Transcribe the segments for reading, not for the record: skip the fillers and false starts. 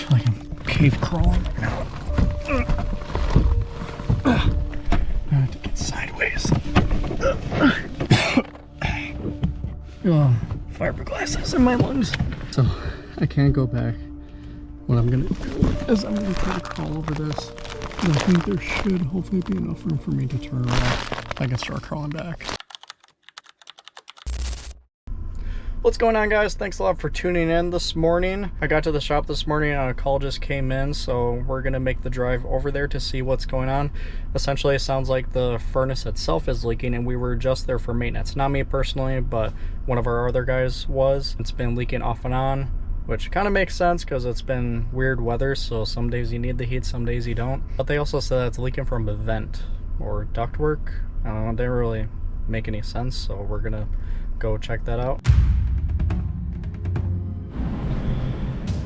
feel like I'm cave crawling right now. I have to get sideways. Oh, fiberglass is in my lungs. So I can't go back. What I'm gonna do is I'm gonna try to crawl over this. And I think there should hopefully be enough room for me to turn around. I can start crawling back. What's going on, guys? Thanks a lot for tuning in this morning. I got to the shop this morning and a call just came in, so we're gonna make the drive over there to see what's going on. Essentially, it sounds like the furnace itself is leaking, and we were just there for maintenance. Not me personally, but one of our other guys was. It's been leaking off and on, which kind of makes sense because it's been weird weather, so some days you need the heat, some days you don't. But they also said it's leaking from a vent or ductwork. I don't know, it didn't really make any sense, so we're gonna go check that out.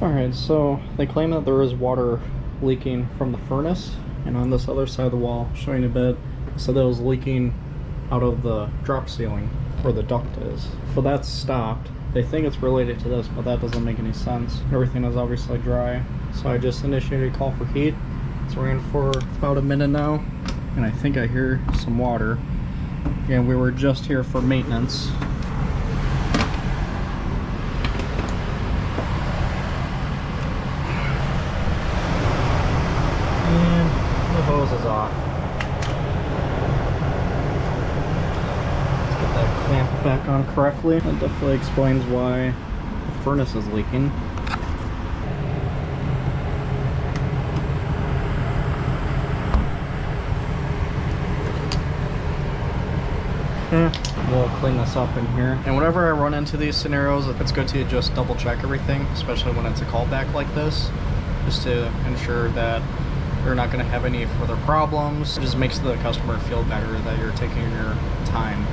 Alright, so they claim that there is water leaking from the furnace, and on this other side of the wall, showing a bit, so that it was leaking out of the drop ceiling where the duct is. So that's stopped. They think it's related to this, but that doesn't make any sense. Everything is obviously dry. So I just initiated a call for heat. It's ran for about a minute now, and I think I hear some water. Again, we were just here for maintenance. The hose is off. Let's get that clamp back on correctly. That definitely explains why the furnace is leaking. We'll clean this up in here. And whenever I run into these scenarios, it's good to just double check everything, especially when it's a callback like this, just to ensure that you're not going to have any further problems. It just makes the customer feel better that you're taking your time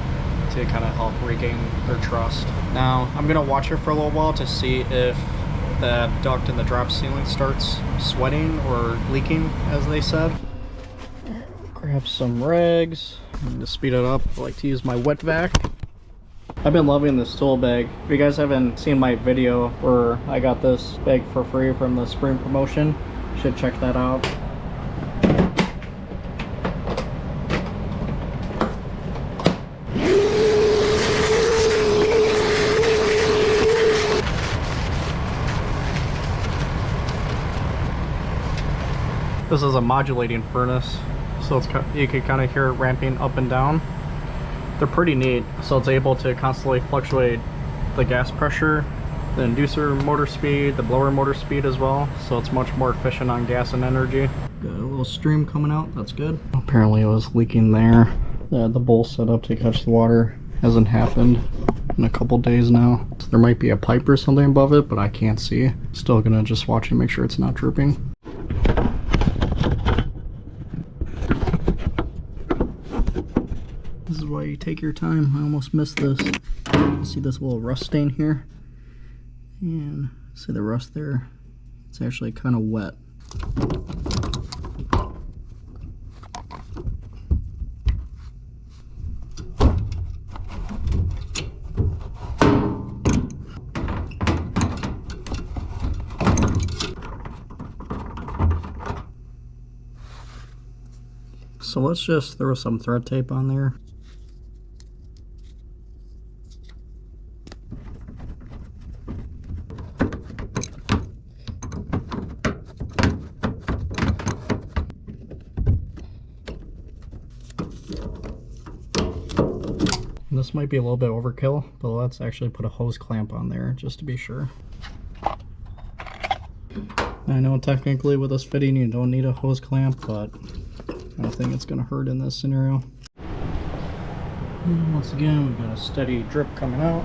to kind of help regain their trust. Now, I'm going to watch it for a little while to see if the duct in the drop ceiling starts sweating or leaking, as they said. Grab some rags. And to speed it up, I like to use my wet vac. I've been loving this tool bag. If you guys haven't seen my video where I got this bag for free from the spring promotion, you should check that out. This is a modulating furnace, so it's, you can kind of hear it ramping up and down. They're pretty neat, so it's able to constantly fluctuate the gas pressure, the inducer motor speed, the blower motor speed as well, so it's much more efficient on gas and energy. Got a little stream coming out, that's good. Apparently it was leaking there. The bowl set up to catch the water hasn't happened in a couple days now. So there might be a pipe or something above it, but I can't see. Still gonna just watch and make sure it's not dripping. This is why you take your time. I almost missed this. See this little rust stain here? And see the rust there? It's actually kind of wet. So let's just throw some thread tape on there. This might be a little bit overkill, but let's actually put a hose clamp on there just to be sure. I know technically with this fitting you don't need a hose clamp, but I don't think it's going to hurt in this scenario. And once again, we've got a steady drip coming out.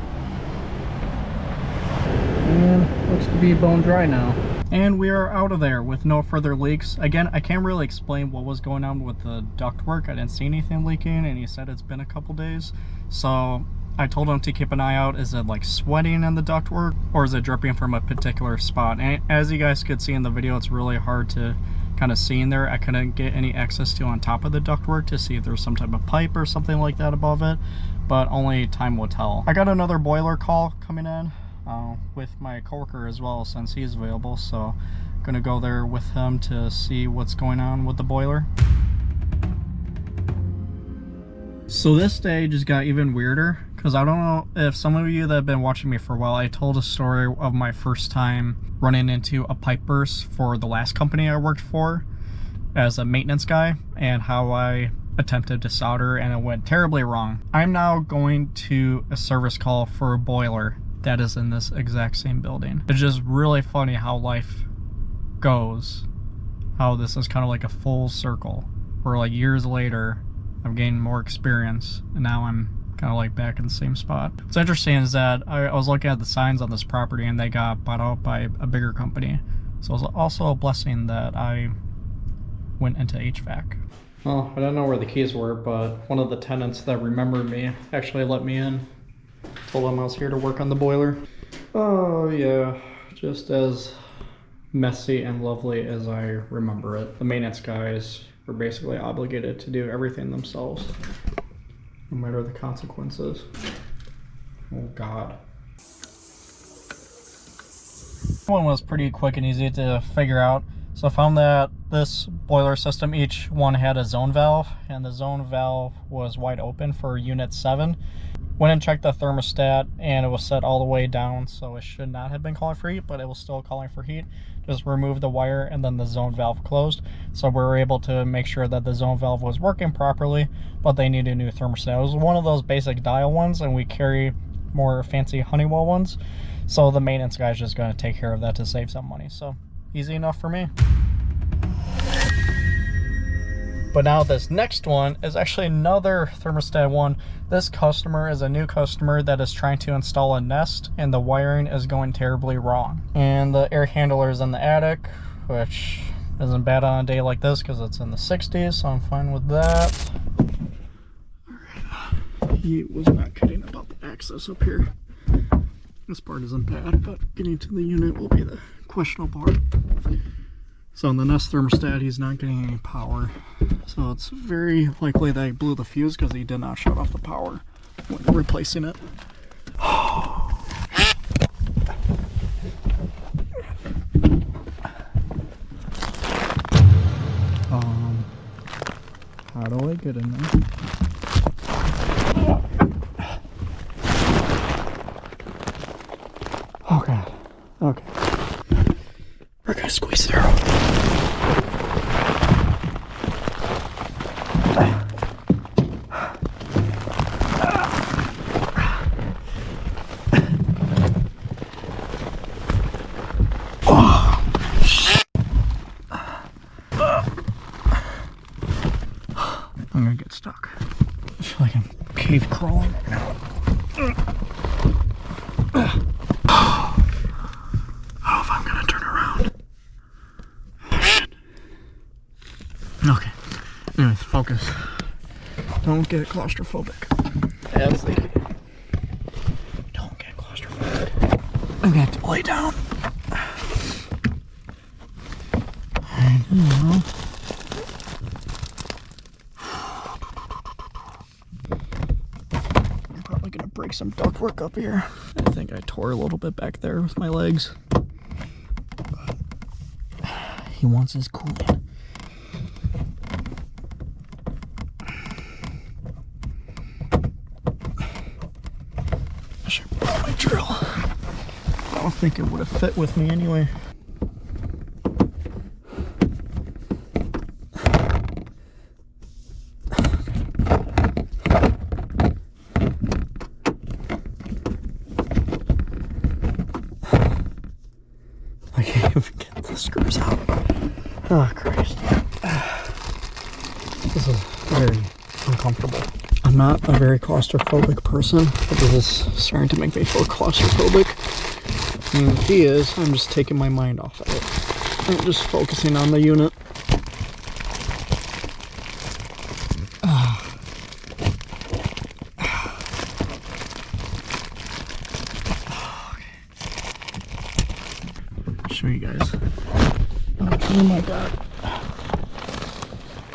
And looks to be bone dry now. And we are out of there with no further leaks. Again, I can't really explain what was going on with the ductwork. I didn't see anything leaking, and he said it's been a couple days. So I told him to keep an eye out. Is it like sweating in the ductwork, or is it dripping from a particular spot? And as you guys could see in the video, it's really hard to kind of see in there. I couldn't get any access to on top of the ductwork to see if there's some type of pipe or something like that above it, but only time will tell. I got another boiler call coming in with my coworker as well, since he's available, so gonna go there with him to see what's going on with the boiler. So this day just got even weirder, because I don't know if some of you that have been watching me for a while, I told a story of my first time running into a pipe burst for the last company I worked for as a maintenance guy, and how I attempted to solder and it went terribly wrong. I'm now going to a service call for a boiler that is in this exact same building. It's just really funny how life goes, how this is kind of like a full circle, where like years later I've gained more experience and now I'm kind of like back in the same spot. What's interesting is that I was looking at the signs on this property and they got bought out by a bigger company, so it was also a blessing that I went into HVAC. Well, I don't know where the keys were, but one of the tenants that remembered me actually let me in. Told him I was here to work on the boiler. Oh yeah, just as messy and lovely as I remember it. The maintenance guys were basically obligated to do everything themselves, no matter the consequences. Oh God. One was pretty quick and easy to figure out. So I found that this boiler system, each one had a zone valve, and the zone valve was wide open for unit 7. Went and checked the thermostat, and it was set all the way down, so it should not have been calling for heat, but it was still calling for heat. Just removed the wire, and then the zone valve closed. So we were able to make sure that the zone valve was working properly, but they needed a new thermostat. It was one of those basic dial ones, and we carry more fancy Honeywell ones. So the maintenance guy's just going to take care of that to save some money. So easy enough for me. But now this next one is actually another thermostat one. This customer is a new customer that is trying to install a Nest, and the wiring is going terribly wrong. And the air handler is in the attic, which isn't bad on a day like this because it's in the 60s, so I'm fine with that. Alright, he was not kidding about the access up here. This part isn't bad, but getting to the unit will be the questionable part. So on the Nest thermostat, he's not getting any power. So it's very likely that he blew the fuse because he did not shut off the power when replacing it. How do I get in there? Okay. Okay. We're gonna squeeze through. I'm gonna get stuck. I feel like I'm cave crawling right now. I don't know if I'm gonna turn around. Oh, shit. Okay. Anyways, focus. Don't get claustrophobic. That's the key. Don't get claustrophobic. I'm gonna have to lay down. I know. I'm probably gonna break some ductwork up here. I think I tore a little bit back there with my legs. He wants his cooling. I should put out my drill. I don't think it would have fit with me anyway. I can't even get the screws out. Oh, Christ. This is very uncomfortable. I'm not a very claustrophobic person, but this is starting to make me feel claustrophobic. And if he is, I'm just taking my mind off of it. I'm just focusing on the unit. Show you guys. Oh my God.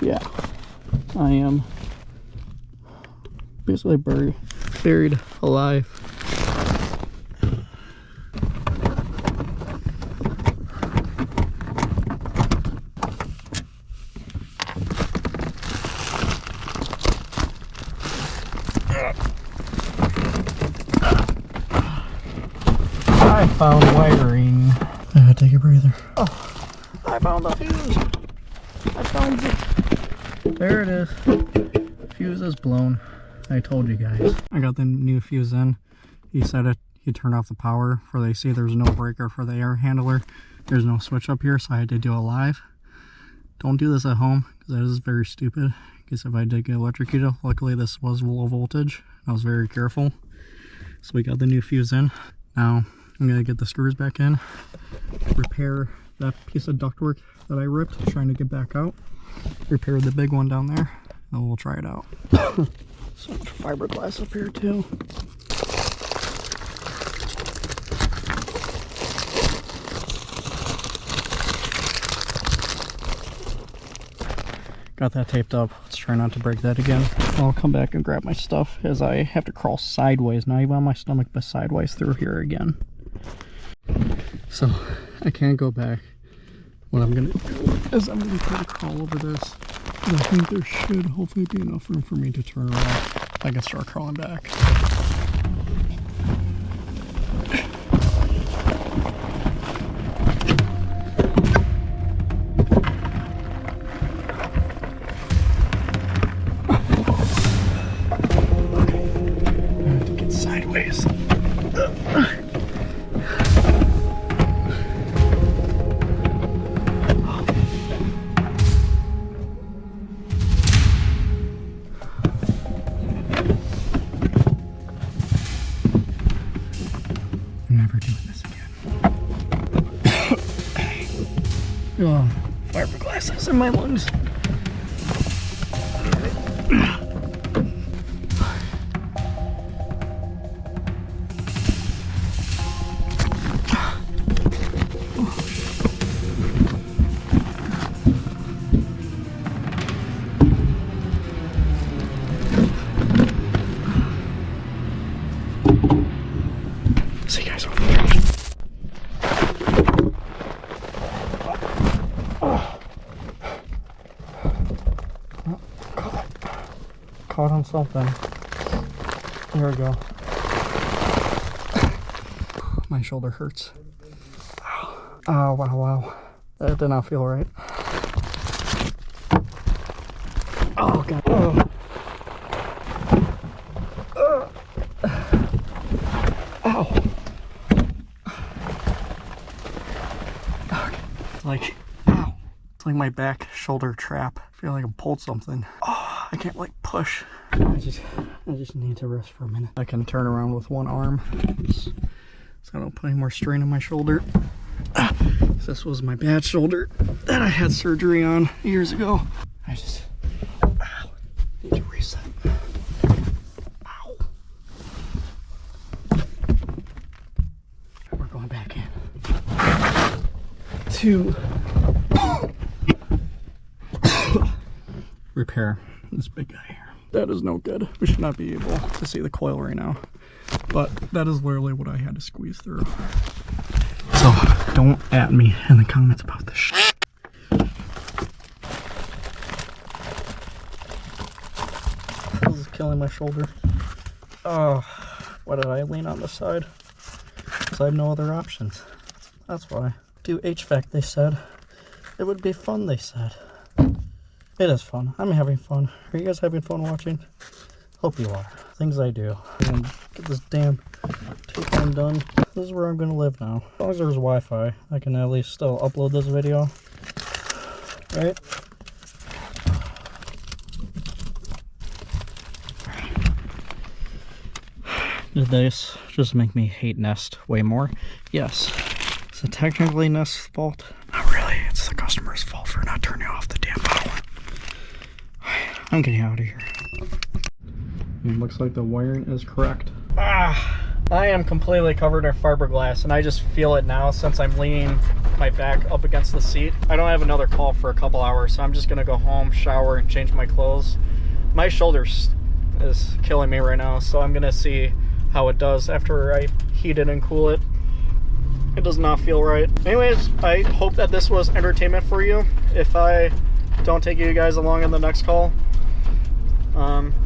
Yeah, I am basically buried alive. I found wiring. I gotta take a breather. Oh, I found the fuse. I found it. There it is. Fuse is blown. I told you guys. I got the new fuse in. He said he'd turn off the power for the AC. There's no breaker for the air handler. There's no switch up here, so I had to do it live. Don't do this at home, because that is very stupid. Because if I did get electrocuted, luckily this was low voltage. I was very careful. So we got the new fuse in. Now I'm gonna get the screws back in, repair that piece of ductwork that I ripped, trying to get back out, repair the big one down there, and we'll try it out. So much fiberglass up here too. Got that taped up. Let's try not to break that again. I'll come back and grab my stuff as I have to crawl sideways, not even on my stomach, but sideways through here again. So I can't go back. What I'm gonna do is I'm gonna try to crawl over this. And I think there should hopefully be enough room for me to turn around. I can start crawling back. Oh, fiberglass is in my lungs. See you guys over there. Caught on something. There we go. My shoulder hurts. Oh, wow, wow. That did not feel right. Oh, God. Oh. Ow. Okay. Like, ow. It's like my back shoulder trap. I feel like I pulled something. Oh. I can't like push. I just need to rest for a minute. I can turn around with one arm, so I don't put any more strain on my shoulder. This was my bad shoulder that I had surgery on years ago. I just need to reset. Ow. We're going back in to repair this big guy here. That is no good. We should not be able to see the coil right now, but that is literally what I had to squeeze through. So don't at me in the comments about this shit. This is killing my shoulder. Oh, why did I lean on this side? Because I have no other options. That's why. Do HVAC, they said. It would be fun, they said. It is fun. I'm having fun. Are you guys having fun watching? Hope you are. Things I do. And get this damn tape line done. This is where I'm gonna live now. As long as there's Wi-Fi, I can at least still upload this video. Right? Did this just make me hate Nest way more? Yes. Is it technically Nest's fault? Not really. It's the customer's fault for not turning off the damn power. I'm getting out of here. It looks like the wiring is correct. I am completely covered in fiberglass, and I just feel it now since I'm leaning my back up against the seat. I don't have another call for a couple hours, so I'm just gonna go home, shower, and change my clothes. My shoulder is killing me right now, so I'm gonna see how it does after I heat it and cool it. It does not feel right. Anyways, I hope that this was entertainment for you. If I don't take you guys along in the next call,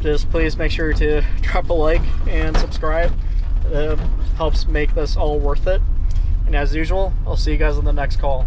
just please make sure to drop a like and subscribe. It helps make this all worth it. And as usual, I'll see you guys on the next call.